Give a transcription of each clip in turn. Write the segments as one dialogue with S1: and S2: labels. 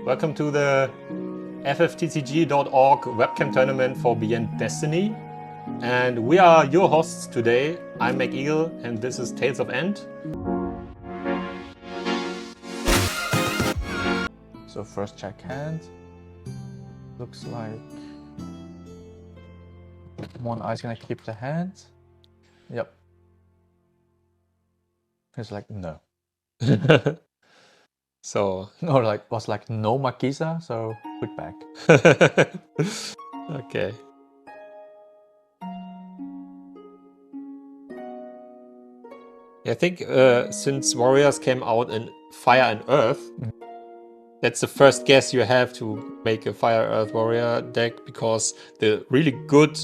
S1: Welcome to the FFTCG.org webcam tournament for Beyond Destiny. And we are your hosts today. I'm MagEagle and this is Tales of End.
S2: So first check hand. Looks like one eye's gonna keep the hand. Yep. He's like, no.
S1: So
S2: Or like was like no Magissa, so put back.
S1: okay. I think since warriors came out in Fire and Earth, that's the first guess you have to make a Fire Earth warrior deck, because the really good,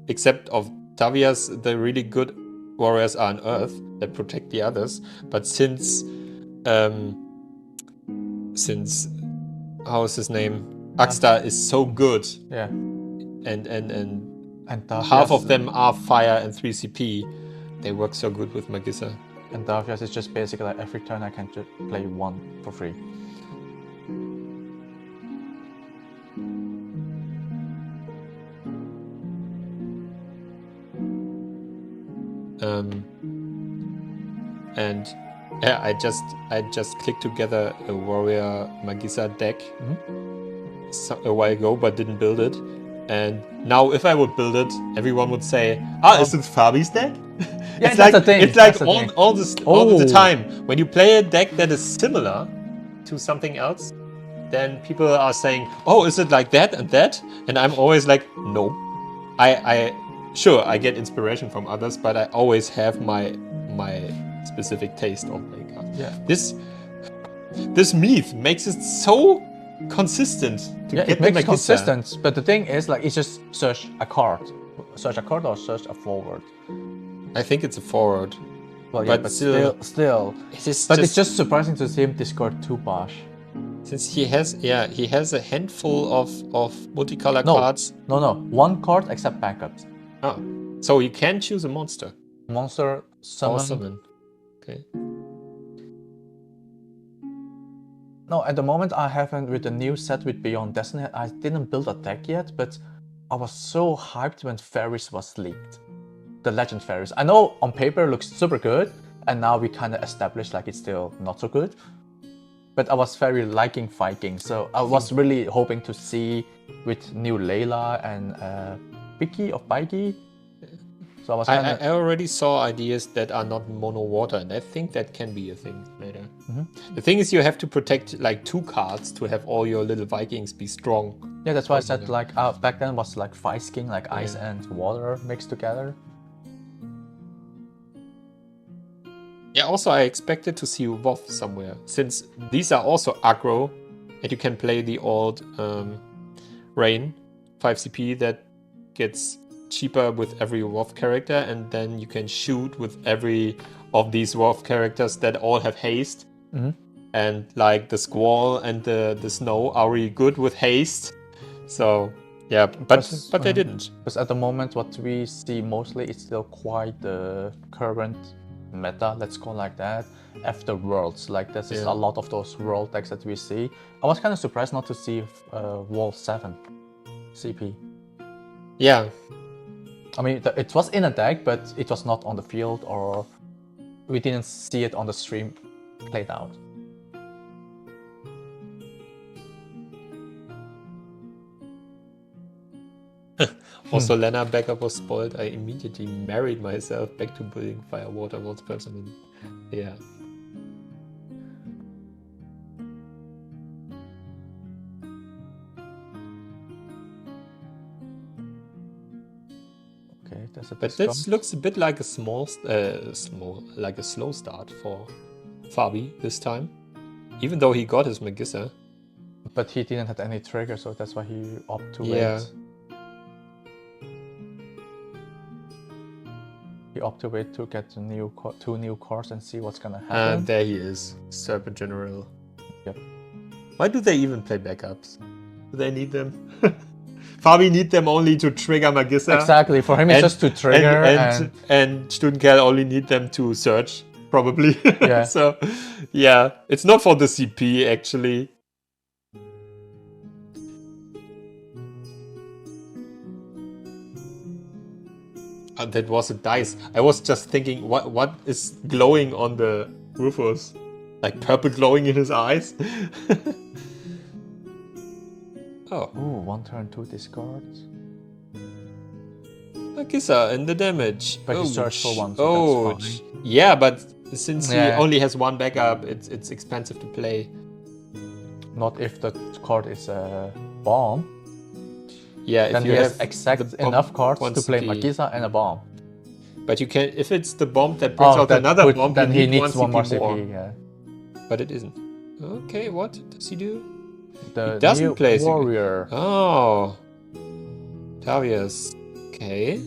S1: except of Tavias, the really good warriors are on Earth that protect the others. But since how's his name? Axtar is so good.
S2: Yeah.
S1: And
S2: Tavias,
S1: half of them are fire and 3 CP. They work so good with Magissa.
S2: And Tavias is just basically like every turn I can just play one for free.
S1: And yeah, I just clicked together a warrior Magissa deck a while ago, but didn't build it. And now, if I would build it, everyone would say, "Is it Fabi's deck?"
S2: Yeah, that's the thing.
S1: It's like all the time when you play a deck that is similar to something else, then people are saying, "Oh, is it like that and that?" And I'm always like, "No, Sure, I get inspiration from others, but I always have my specific taste of playing cards."
S2: Yeah.
S1: This myth makes it so consistent to get
S2: it makes
S1: the
S2: it consistent, but the thing is, like, it's just search a card or search a forward.
S1: I think it's a forward.
S2: Well, yeah, but still, it's just surprising to see him discard 2 Bash.
S1: Since he has a handful of multicolor cards.
S2: No, 1 card except backups.
S1: Oh, so you can choose a monster.
S2: Monster, summon.
S1: Or summon. Okay.
S2: No, at the moment I haven't, with the new set with Beyond Destiny, I didn't build a deck yet, but I was so hyped when Fairies was leaked. The Legend Fairies. I know on paper it looks super good, and now we kind of established like it's still not so good. But I was very liking Viking, so I was really hoping to see with new Layla and Vicky of Baigi. So I was
S1: I already saw ideas that are not mono water, and I think that can be a thing later. The thing is, you have to protect like 2 cards to have all your little Vikings be strong.
S2: Yeah, that's why I said like back then was like Viking, like ice and water mixed together.
S1: Yeah, also I expected to see WoW somewhere, since these are also aggro, and you can play the old Rain 5 CP that gets cheaper with every WoW character, and then you can shoot with every of these WoW characters that all have haste. And like the Squall and the Snow are really good with haste. So yeah, but they didn't.
S2: Because at the moment what we see mostly is still quite the current meta, let's call it like that, after Worlds. Like this is a lot of those World decks that we see. I was kind of surprised not to see Wall 7 CP.
S1: Yeah.
S2: I mean, it was in a deck, but it was not on the field, or we didn't see it on the stream played out.
S1: Also, Lena backup was spoiled. I immediately married myself back to building Fire Water Worlds person. Yeah.
S2: Okay, that's a bit.
S1: But this looks a bit like a slow start for Fabi this time, even though he got his Magissa.
S2: But he didn't have any trigger, so that's why he opted to wait. He opted to wait to get the 2 new cards and see what's gonna happen.
S1: And there he is, Serpent General.
S2: Yep.
S1: Why do they even play backups? Do they need them? Fabi need them only to trigger Magissa.
S2: Exactly, for him it's just to trigger.
S1: And Studenkerl only need them to search, probably.
S2: Yeah.
S1: So, yeah, it's not for the CP actually. That was a dice. I was just thinking, what is glowing on the Rufus? Like purple glowing in his eyes? Oh.
S2: Ooh, 1 turn, 2 discards.
S1: Magissa and the damage.
S2: But he searched for 1, so
S1: oh,
S2: that's fine.
S1: yeah, but since he
S2: Yeah.
S1: only has 1 backup, it's expensive to play.
S2: Not if the card is a bomb.
S1: Yeah, if
S2: Then
S1: you
S2: he
S1: have
S2: has exact
S1: the bomb
S2: enough cards
S1: one
S2: to play
S1: CP.
S2: Magissa and a bomb.
S1: But you can, if it's the bomb that brings out another bomb,
S2: then
S1: you
S2: he
S1: need
S2: needs
S1: 1
S2: one
S1: CP
S2: more
S1: more.
S2: CP. Yeah.
S1: But it isn't. Okay, what does he do?
S2: The
S1: He doesn't
S2: new
S1: play
S2: warrior.
S1: Oh. Tavius. Okay.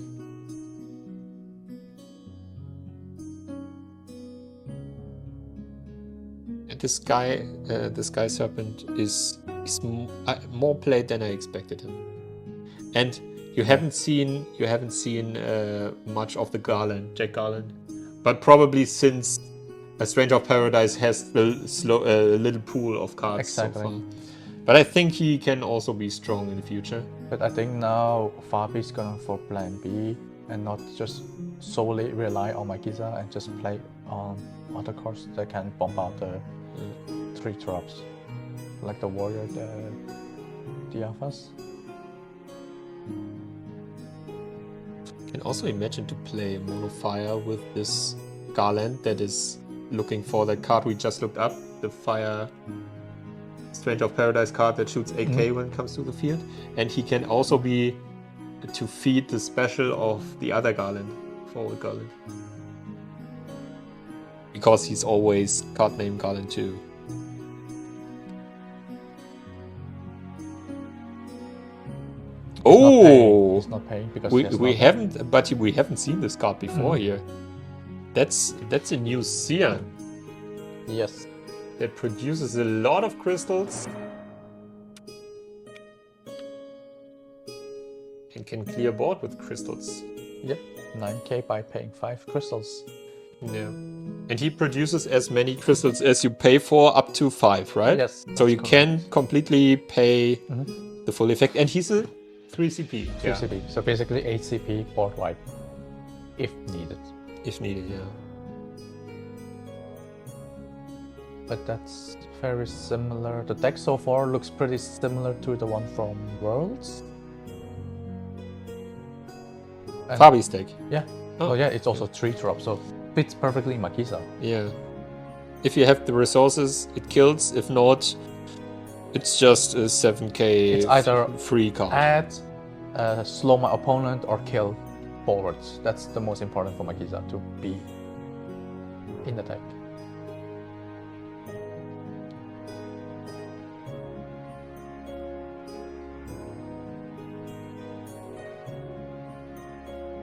S1: And this Sky Serpent is more played than I expected him. And you haven't seen much of the Garland, Jack Garland, but probably since A Stranger of Paradise has a little pool of cards
S2: Exactly.
S1: so far. But I think he can also be strong in the future.
S2: But I think now Fabi's going for plan B and not just solely rely on Magissa and just play on other cards that can bomb out the 3 drops. Like the warrior, the Alphas.
S1: Can also imagine to play Mono Fire with this Garland that is looking for the card we just looked up, the Fire Stranger of Paradise card that shoots AK when it comes to the field. And he can also be to feed the special of the other Garland, forward Garland. Because he's always card name Garland too. Oh,
S2: he's not paying because
S1: we haven't seen this card before here. That's a new Seer.
S2: Yes.
S1: That produces a lot of crystals and can clear board with crystals.
S2: Yep. 9k by paying 5 crystals.
S1: Yeah. And he produces as many crystals as you pay for, up to 5, right?
S2: Yes.
S1: So you can completely pay
S2: Mm-hmm.
S1: the full effect. And he's a 3 CP.
S2: 3 CP. So basically 8 CP board wide. If needed.
S1: If needed, yeah.
S2: But that's very similar. The deck so far looks pretty similar to the one from Worlds. And
S1: Fabi's deck.
S2: yeah. Oh yeah, it's also 3 drop, so fits perfectly in Magissa.
S1: Yeah. If you have the resources, it kills. If not, it's just a 7k
S2: It's either
S1: free card.
S2: add, slow my opponent, or kill forwards. That's the most important for Magissa, to be in the deck.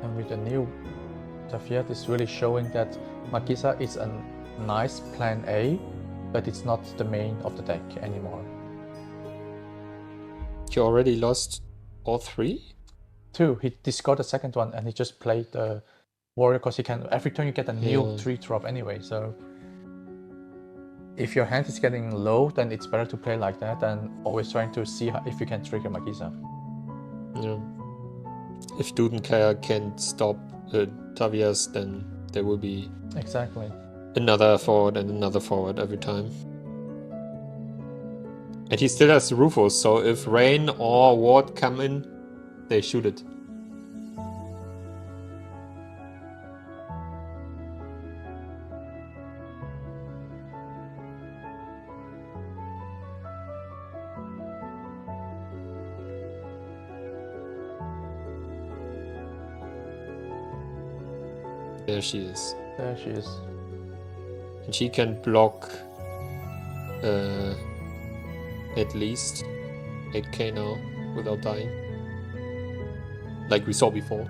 S2: And with the new Tafiat is really showing that Magissa is a nice plan A, but it's not the main of the deck anymore.
S1: You already lost all 3?
S2: 2, he discarded the second one and he just played the warrior because he can, every turn you get a new 3 drop anyway, so if your hand is getting low, then it's better to play like that than always trying to see if you can trigger Magissa.
S1: Yeah. If Dudenkaya can stop Tavias, then there will be
S2: Exactly.
S1: another forward and another forward every time. And he still has Rufus, so if Rain or Ward come in, they shoot it. There she is.
S2: There she is.
S1: And she can block at least 8k now without dying. Like we saw before.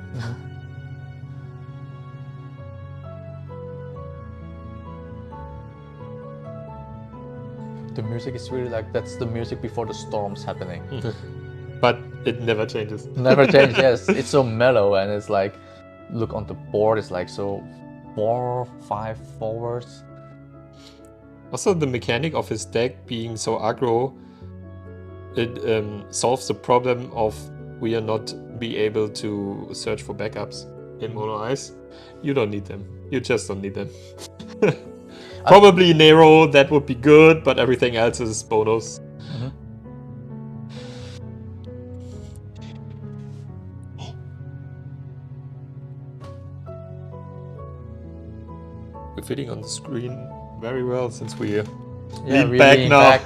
S2: The music is really like, that's the music before the storm's happening.
S1: But it never changes.
S2: Never change, yes. It's so mellow and it's like, look on the board, it's like so 4, 5 forwards.
S1: Also, the mechanic of his deck being so aggro, it solves the problem of we are not be able to search for backups. in mono eyes. You don't need them. You just don't need them. Probably Nero, that would be good, but everything else is bonus. We're fitting on the screen very well since we lean back now.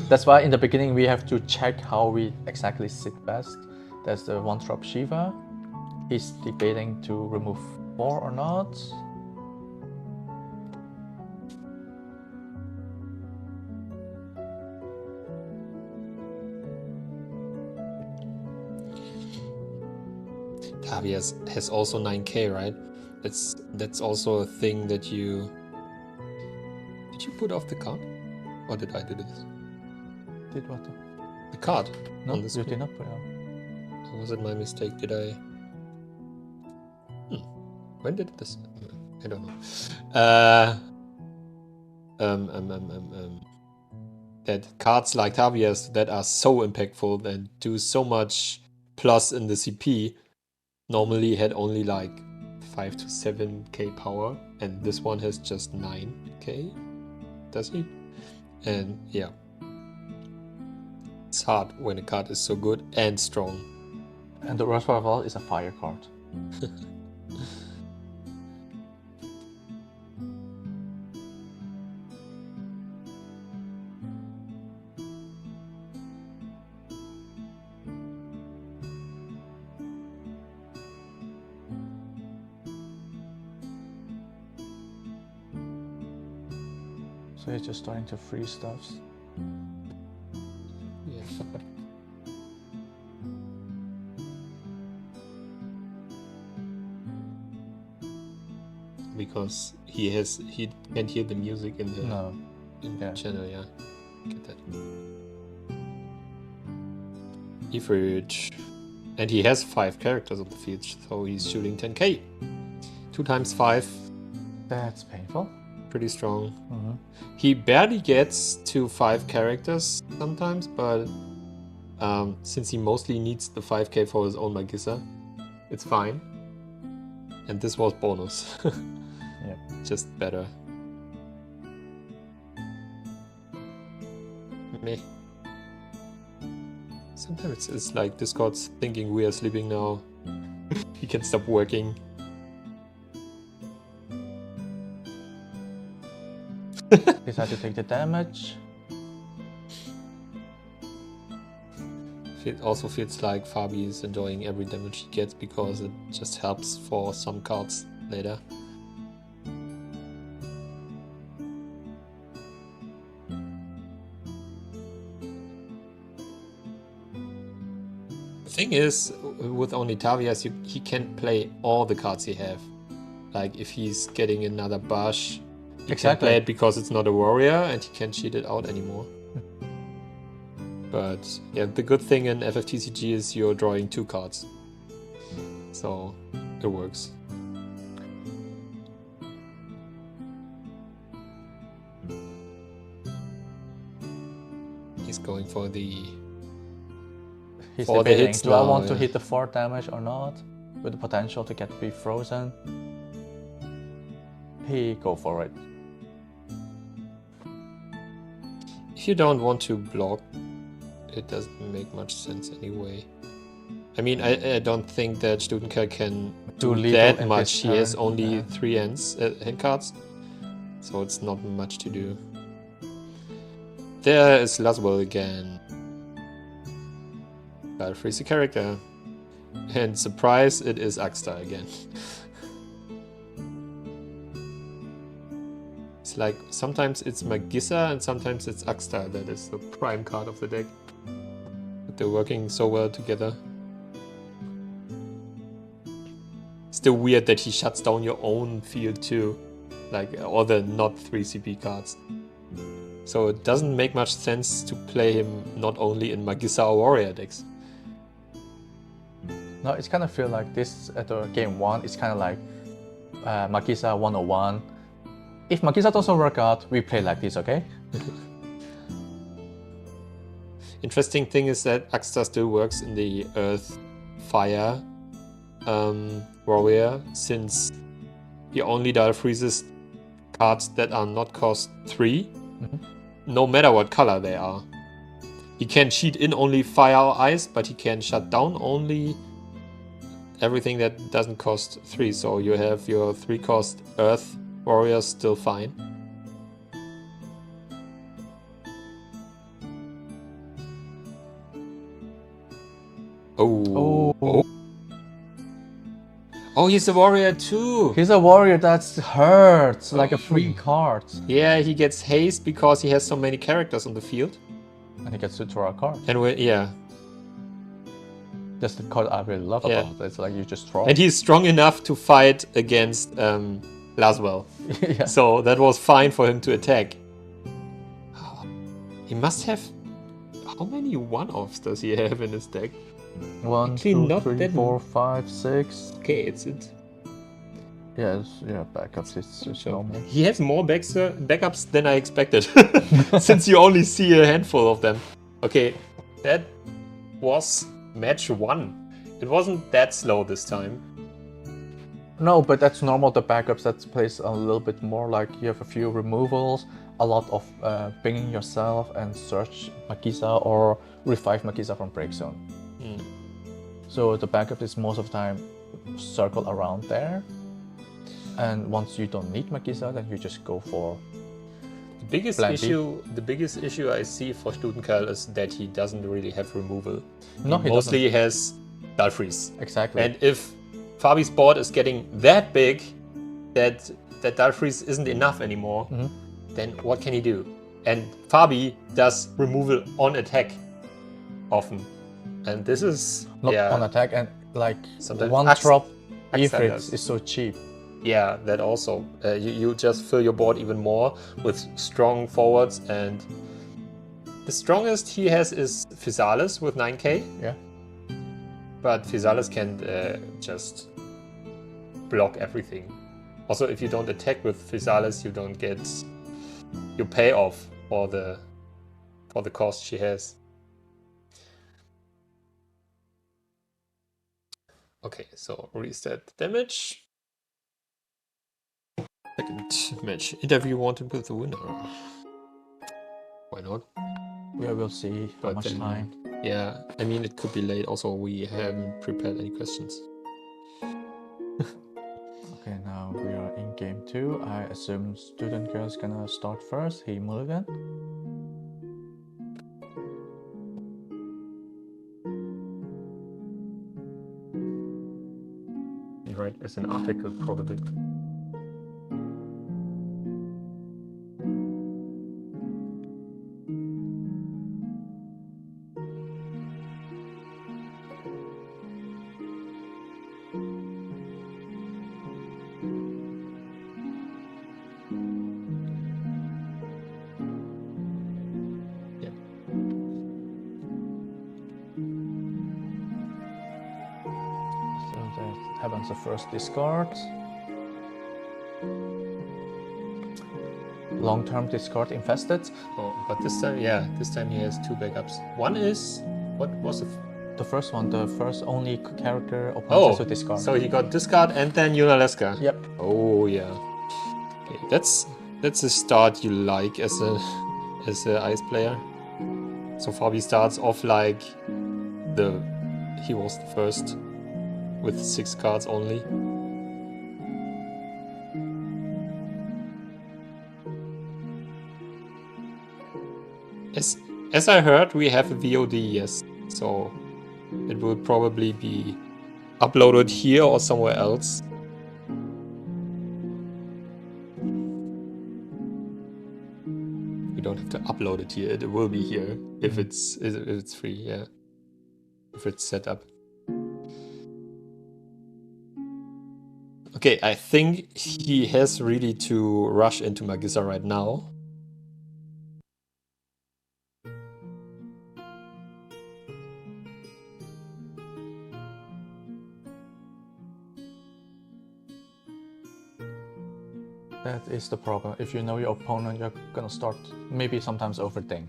S2: That's why in the beginning we have to check how we exactly sit best. There's the 1-drop Shiva. He's debating to remove 4 or not.
S1: Tavias has also 9k, right? That's also a thing that you... Did you put off the card? Or did I do this?
S2: Did what?
S1: The card.
S2: No,
S1: on the
S2: you did not put it on.
S1: Or was it my mistake? Did I... When did this... I don't know. That cards like Tavias that are so impactful and do so much plus in the CP normally had only like 5 to 7k power, and this one has just 9k, does he? And yeah, it's hard when a card is so good and strong.
S2: And the worst part of all is a fire card. So he's just starting to freeze stuffs.
S1: Yeah. Because he can't hear the music in the channel, yeah. Get that. Ifrit. And he has 5 characters on the field, so he's shooting 10k. 2 times 5.
S2: That's painful.
S1: Pretty strong. He barely gets to 5 characters sometimes, but since he mostly needs the 5k for his own Magissa, it's fine. And this was bonus.
S2: Yep.
S1: Just better. Meh. Sometimes it's like Discord's thinking we are sleeping now. He can stop working.
S2: Decide to take the damage.
S1: It also feels like Fabi is enjoying every damage he gets because it just helps for some cards later. The thing is, with only Tavias, he can't play all the cards he have. Like if he's getting another Bash, he can't play it because it's not a warrior and he can't cheat it out anymore. But yeah, the good thing in FFTCG is you're drawing 2 cards. So it works. He's going for the...
S2: He's debating, do I want to hit the 4 damage or not? With the potential to get be frozen. He go for it.
S1: If you don't want to block, it doesn't make much sense anyway. I mean, I don't think that Studenker can do that much. He has only 3 hand cards, so it's not much to do. There is Laswell again. Gotta freeze the character. And surprise, it is Axtar again. It's like, sometimes it's Magissa and sometimes it's Axtar that is the prime card of the deck. But they're working so well together. Still weird that he shuts down your own field too. Like all the not 3 CP cards. So it doesn't make much sense to play him not only in Magissa or Warrior decks.
S2: No, it's kind of feel like this at the game 1, it's kind of like Magissa 101. If Magissa doesn't work out, we play like this, okay?
S1: Interesting thing is that Axtar still works in the Earth Fire warrior, since he only dial freezes cards that are not cost 3, no matter what color they are. He can cheat in only fire or ice, but he can shut down only everything that doesn't cost 3. So you have your 3-cost earth warriors still fine. Oh, he's a warrior too.
S2: He's a warrior that hurts like a free card.
S1: Yeah, he gets haste because he has so many characters on the field.
S2: And he gets to draw a card.
S1: And yeah.
S2: That's the card I really love about it. It's like you just draw.
S1: And he's strong enough to fight against Laswell.
S2: Yeah.
S1: So that was fine for him to attack. He must have... How many one-offs does he have in his deck?
S2: 1, 2, 3, 4, 5, 6.
S1: Okay, it's it.
S2: Yeah, backups. It's normal.
S1: He has more backups than I expected. Since you only see a handful of them. Okay, that was match 1. It wasn't that slow this time.
S2: No, but that's normal. The backups that plays a little bit more. Like you have a few removals, a lot of pinging yourself and search Magissa or revive Magissa from break zone. So the backup is most of the time circle around there. And once you don't need Magissa, then you just go for
S1: the biggest issue I see for Stutenkerl is that he doesn't really have removal.
S2: No,
S1: he mostly has Dalfreeze.
S2: Exactly.
S1: And if Fabi's board is getting that big that Dalfreeze isn't enough anymore, then what can he do? And Fabi does removal on attack often. And this is
S2: not on attack, and like
S1: sometimes
S2: one drop Ifrit is so cheap.
S1: Yeah, that also. You just fill your board even more with strong forwards, and the strongest he has is Physalis with 9k.
S2: Yeah.
S1: But Physalis can just block everything. Also, if you don't attack with Physalis, you don't get your payoff for the cost she has. Okay, so reset damage. Second match. Interview wanted with the winner. Why not?
S2: Yeah, we'll see how much time.
S1: Yeah, I mean, it could be late. Also, we haven't prepared any questions.
S2: Okay, now we are in game 2. I assume Stutenkerl is gonna start first. He mulligan.
S1: You write as an article, probably.
S2: Happens the first discard. Long-term discard infested.
S1: Oh, but this time he has 2 backups. One is what was
S2: the first one? The first only character opponent has to discard.
S1: So he got discard and then Yunaleska.
S2: Yep.
S1: Oh yeah. Okay, that's a start you like as a ice player. So Fabi starts off like he was the first. With 6 cards only. As I heard, we have a VOD, yes. So it will probably be uploaded here or somewhere else. We don't have to upload it here. It will be here if it's free, yeah. If it's set up. Okay, I think he has really to rush into Magissa right now.
S2: That is the problem. If you know your opponent, you're gonna start maybe sometimes overthink.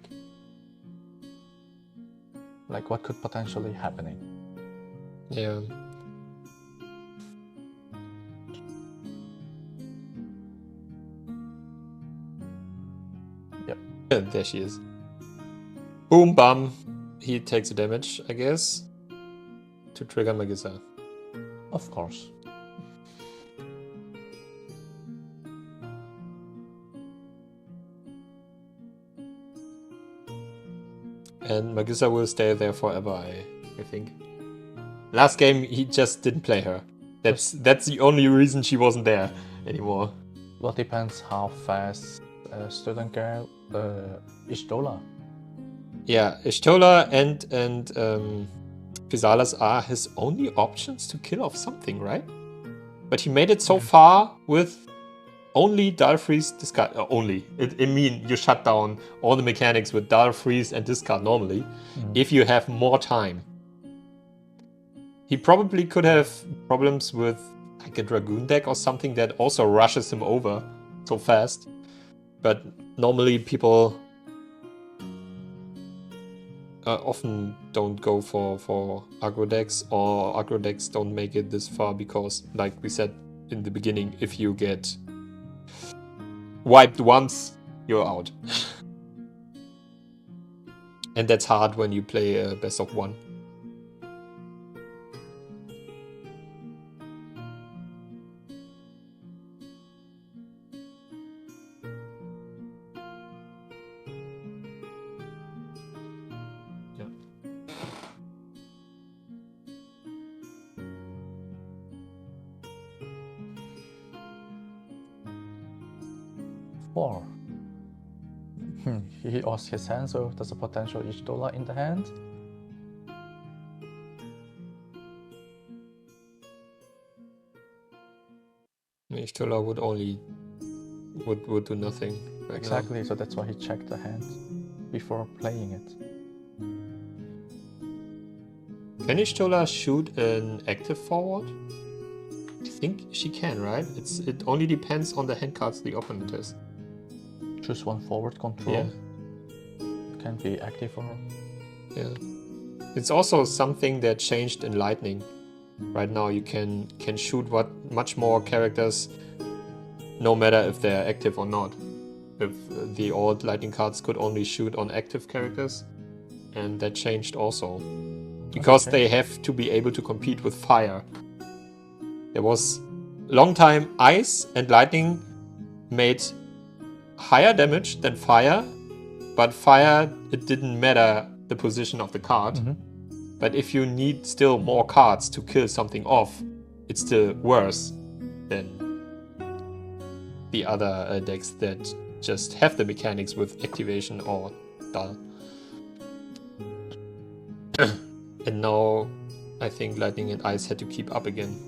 S2: Like what could potentially happening.
S1: Yeah. There she is. Boom, bam. He takes the damage, I guess, to trigger Magissa.
S2: Of course.
S1: And Magissa will stay there forever, I think. Last game, he just didn't play her. That's the only reason she wasn't there anymore.
S2: Well, depends how fast student girl Ishtola.
S1: Yeah, Ishtola and Physalis are his only options to kill off something, right? But he made it so far with only Dull Freeze discard. Only. I mean, you shut down all the mechanics with Dull Freeze and discard normally if you have more time. He probably could have problems with like a Dragoon deck or something that also rushes him over so fast. But normally people often don't go for aggro decks, or aggro decks don't make it this far because, like we said in the beginning, if you get wiped once, you're out. And that's hard when you play a best of one.
S2: He lost his hand, so there's a potential Ishtola in the hand.
S1: Ishtola would only would do nothing. Right
S2: exactly,
S1: now.
S2: So that's why he checked the hand before playing it.
S1: Can Ishtola shoot an active forward? I think she can, right? It only depends on the hand cards the opponent has.
S2: Choose one forward control.
S1: Yeah.
S2: Can be active or...
S1: Yeah. It's also something that changed in Lightning. Right now you can shoot much more characters, no matter if they're active or not. If the old Lightning cards could only shoot on active characters, and that changed also. Because they have to be able to compete with fire. There was long time ice and lightning made higher damage than fire, but fire, it didn't matter the position of the card. But if you need still more cards to kill something off, it's still worse than the other decks that just have the mechanics with activation or dull. And now I think Lightning and Ice had to keep up again.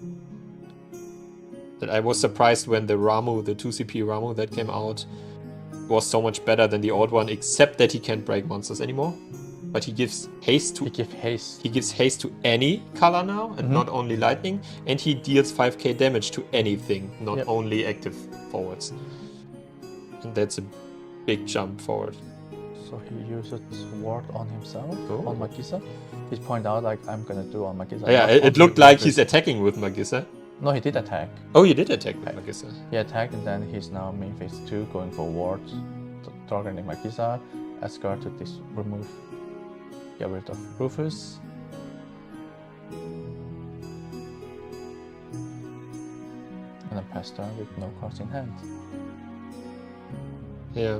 S1: That I was surprised when the Ramu, the 2CP Ramu that came out, was so much better than the old one, except that he can't break monsters anymore. But he gives haste to... He gives haste to any color now, and not only Lightning, and he deals 5k damage to anything, not only active forwards. And that's a big jump forward.
S2: So he uses ward on himself, on Magissa. He pointed out, like, I'm gonna do on Magissa.
S1: Yeah, it looked like he's attacking with Magissa.
S2: No, he did attack.
S1: Oh, he did attack with Magissa.
S2: He attacked, and then he's now main phase 2, going for ward, targeting Magissa, escort to remove, get rid of Rufus. And then pass turn with no cards in hand.
S1: Yeah.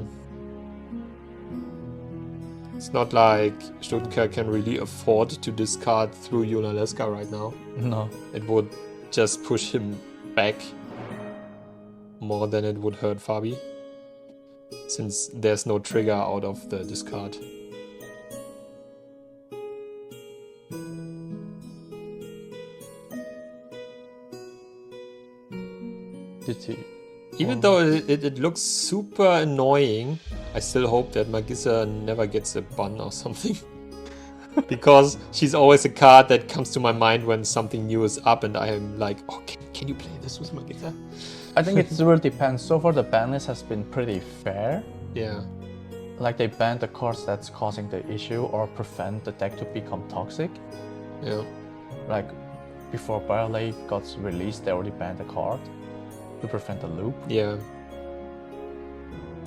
S1: It's not like Stuttgart can really afford to discard through Yunaleska right now.
S2: No.
S1: It would just push him back more than it would hurt Fabi, since there's no trigger out of the discard. Even though it looks super annoying, I still hope that Magissa never gets a bun or something. Because she's always a card that comes to my mind when something new is up and I am like, oh, can you play this with Magissa?
S2: I think it really depends. So far the ban list has been pretty fair.
S1: Yeah.
S2: Like they banned the cards that's causing the issue or prevent the deck to become toxic.
S1: Yeah.
S2: Like before Barley got released, they already banned the card to prevent the loop.
S1: Yeah.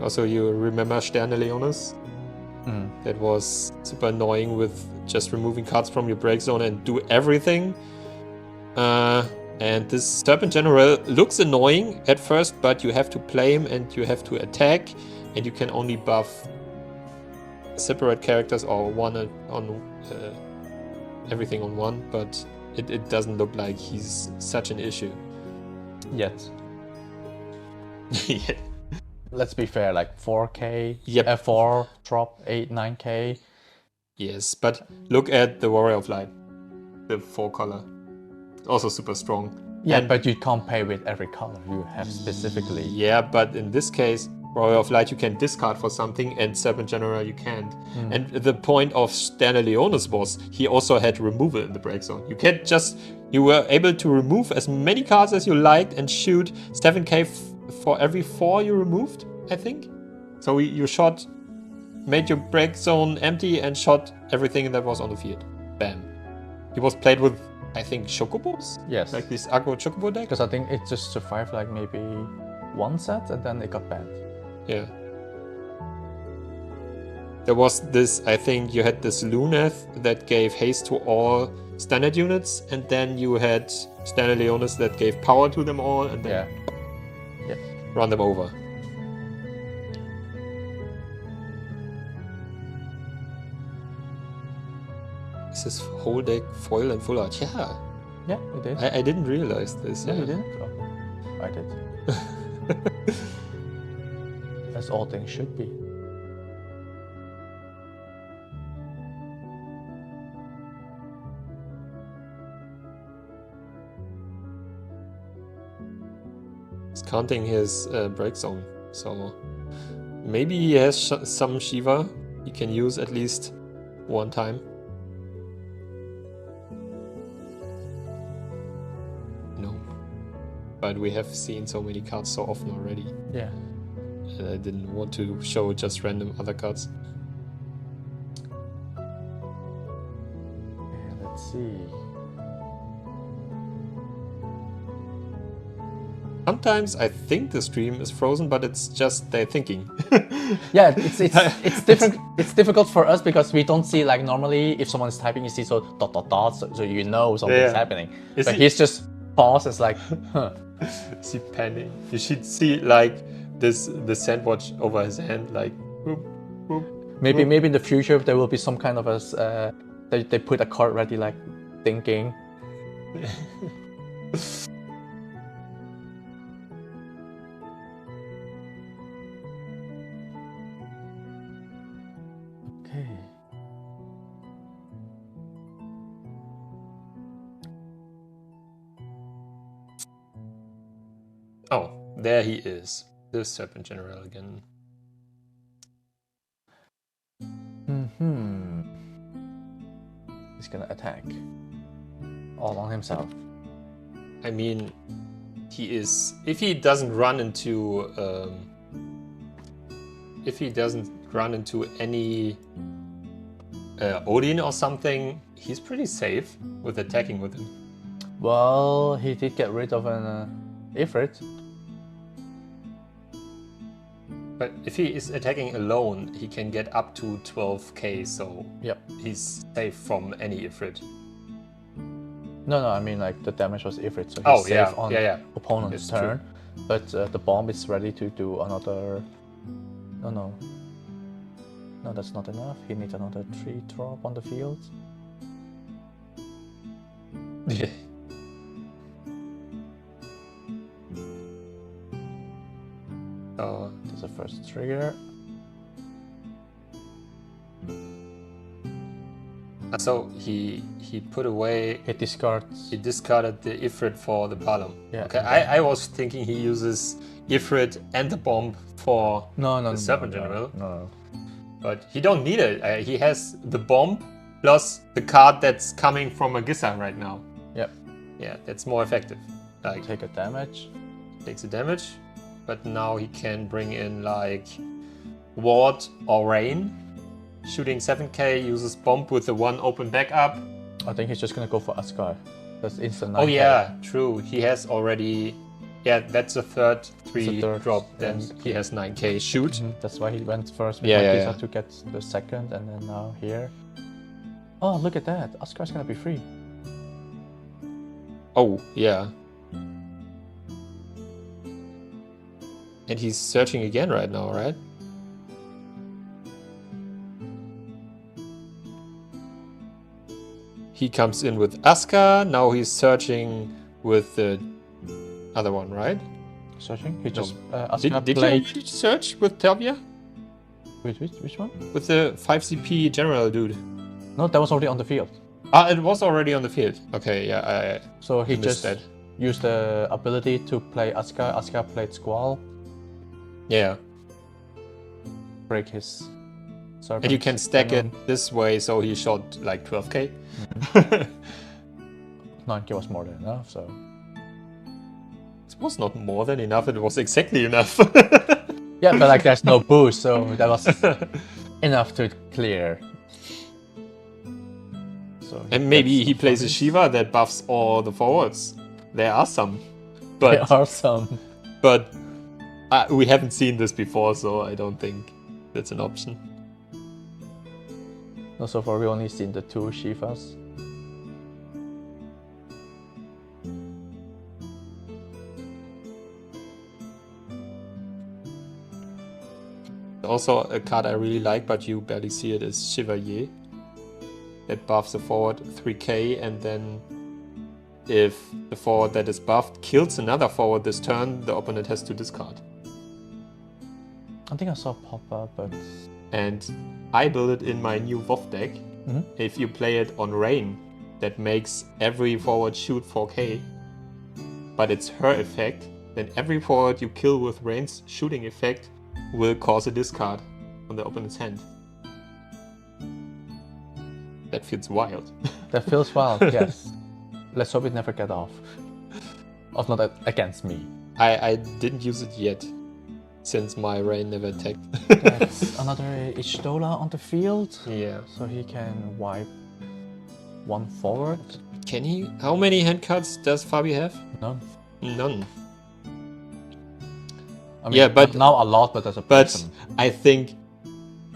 S1: Also, you remember Sterne-Leonis? That was super annoying with just removing cards from your break zone and do everything. And this Serpent General looks annoying at first, but you have to play him and you have to attack, and you can only buff separate characters or one on everything on one, but it doesn't look like he's such an issue.
S2: Yet.
S1: Yeah.
S2: Let's be fair, like 4k,
S1: Yep.
S2: F4, drop 8, 9k.
S1: Yes, but look at the Warrior of Light, the 4-color. Also super strong.
S2: Yeah,
S1: and,
S2: but you can't pay with every color you have specifically.
S1: Yeah, but in this case, Warrior of Light you can discard for something, and Serpent General you can't. And the point of Sterne-Leonis was he also had removal in the break zone. You can't just... You were able to remove as many cards as you liked and shoot 7k for every 4 you removed, I think. So you shot... Made your break zone empty and shot everything that was on the field. Bam. He was played with, I think, Chocobos?
S2: Yes.
S1: Like this aggro Chocobo deck?
S2: Because I think it just survived like maybe one set and then it got banned.
S1: Yeah. There was this, I think you had this Luneth that gave haste to all standard units, and then you had Sterne-Leonis that gave power to them all, and then run them over. Is this whole deck foil and full art? Yeah.
S2: Yeah, we did.
S1: I didn't realize this.
S2: No,
S1: Yeah,
S2: you didn't? Oh, I did. As all things should be.
S1: He's counting his break zone, so maybe he has some Shiva he can use at least one time. No, but we have seen so many cards so often already.
S2: Yeah.
S1: And I didn't want to show just random other cards.
S2: Okay, let's see.
S1: Sometimes I think the stream is frozen, but it's just they're thinking.
S2: Yeah, it's different. It's difficult for us because we don't see, like, normally if someone is typing, you see so dot dot dot, so you know something's happening. But he's just pauses like, huh.
S1: Is he panicking? You should see like the sandwatch over his hand, like. Whoop, whoop,
S2: Maybe
S1: whoop.
S2: in the future there will be some kind of a they put a card ready, like thinking. Okay.
S1: Oh, there he is. The Serpent General again.
S2: He's gonna attack all on himself.
S1: I mean, he is. If he doesn't run into any Odin or something, he's pretty safe with attacking with him.
S2: Well, he did get rid of an Ifrit.
S1: But if he is attacking alone, he can get up to 12k, so he's safe from any Ifrit.
S2: No, I mean like the damage was Ifrit, so he's safe on opponent's turn. True. But the bomb is ready to do another... No, that's not enough. He needs another 3 drop on the field.
S1: Yeah.
S2: That's the first trigger.
S1: So he put away.
S2: He discards.
S1: He discarded the Ifrit for the Palom.
S2: Yeah.
S1: Okay. I was thinking he uses Ifrit and the bomb for the Serpent General.
S2: No.
S1: But he don't need it. He has the bomb plus the card that's coming from Magissa right now.
S2: Yep.
S1: Yeah, that's more effective. Like
S2: take a damage.
S1: Takes a damage, but now he can bring in like Ward or Rain. Shooting 7k, uses bomb with the 1 open backup.
S2: I think he's just gonna go for Asgard. That's instant 9k.
S1: Oh yeah, true. He has already Yeah, that's the third 3
S2: third,
S1: drop. Then
S2: yes.
S1: he has 9k shoot.
S2: That's why he went first with
S1: Yeah,
S2: Magissa
S1: yeah.
S2: to get the second, and then now here. Oh, look at that! Oscar's gonna be free.
S1: Oh, yeah. And he's searching again right now, right? He comes in with Asuka. Now he's searching with the other one, right?
S2: Searching? He just
S1: Did
S2: Asuka
S1: you
S2: played.
S1: already search with Tavia?
S2: Wait, which one?
S1: With the 5CP general dude.
S2: No, that was already on the field.
S1: Ah, it was already on the field. Okay, yeah,
S2: So he
S1: missed
S2: just
S1: that.
S2: used the ability to play Asuka. Asuka played Squall,
S1: Yeah.
S2: break his serpent.
S1: And you can stack it
S2: cannon.
S1: this way, so he shot like 12k.
S2: 9k was more than enough, so.
S1: It was not more than enough, it was exactly enough.
S2: Yeah, but like there's no boost, so that was enough to clear. So
S1: And maybe
S2: gets
S1: he plays a
S2: points.
S1: Shiva that buffs all the forwards. There are some. But,
S2: There are some.
S1: but we haven't seen this before, so I don't think that's an option.
S2: No, so far we only seen the 2 Shivas.
S1: Also, a card I really like, but you barely see it, is Chevalier. That buffs the forward 3k, and then if the forward that is buffed kills another forward this turn, the opponent has to discard.
S2: I think I saw pop up, but
S1: And I built it in my new WoW deck.
S2: Mhm.
S1: If you play it on Rain, that makes every forward shoot 4k, but it's her effect, then every forward you kill with Rain's shooting effect will cause a discard on the opponent's hand. That feels wild.
S2: that feels wild, yes. Let's hope it never get off. Of not against me.
S1: I didn't use it yet, since my Rain never attacked.
S2: That's another Ishtola on the field,
S1: Yeah.
S2: so he can wipe 1 forward.
S1: Can he? How many hand cards does Fabi have?
S2: None.
S1: None.
S2: I mean,
S1: Yeah, but-
S2: now a lot, but as a
S1: But
S2: person.
S1: I think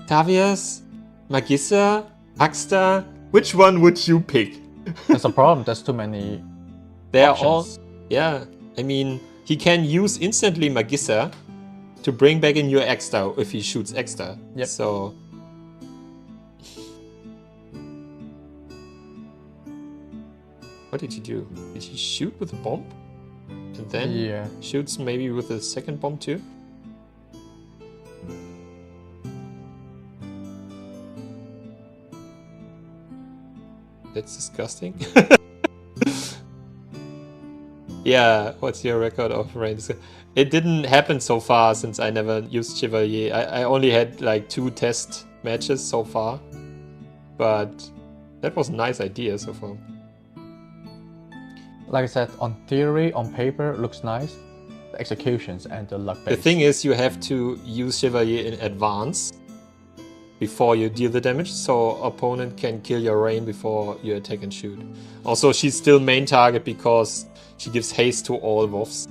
S1: Tavias, Magissa, Axta, which one would you pick?
S2: That's a problem. There's too many.
S1: They're
S2: options.
S1: all, yeah. I mean, he can use instantly Magissa to bring back in your Axta if he shoots Axta.
S2: Yep.
S1: So. What did he do? Did he shoot with a bomb? And then
S2: Yeah.
S1: shoots maybe with a second bomb too? That's disgusting. Yeah, what's your record of range? It didn't happen so far since I never used Chevalier. I only had like 2 test matches so far. But that was a nice idea so far.
S2: Like I said, on theory, on paper, looks nice. The executions and the luck base.
S1: The thing is, you have to use Chevalier in advance before you deal the damage, so opponent can kill your Rain before you attack and shoot. Also, she's still main target because she gives haste to all wolves.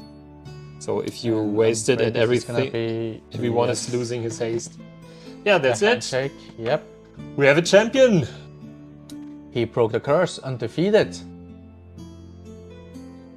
S1: So if you
S2: And
S1: waste it
S2: I'm
S1: and
S2: afraid this is gonna
S1: everything,
S2: be,
S1: everyone
S2: yes,
S1: is losing his haste. Yeah, that's
S2: a
S1: it.
S2: handshake. Yep.
S1: We have a champion.
S2: He broke the curse, undefeated.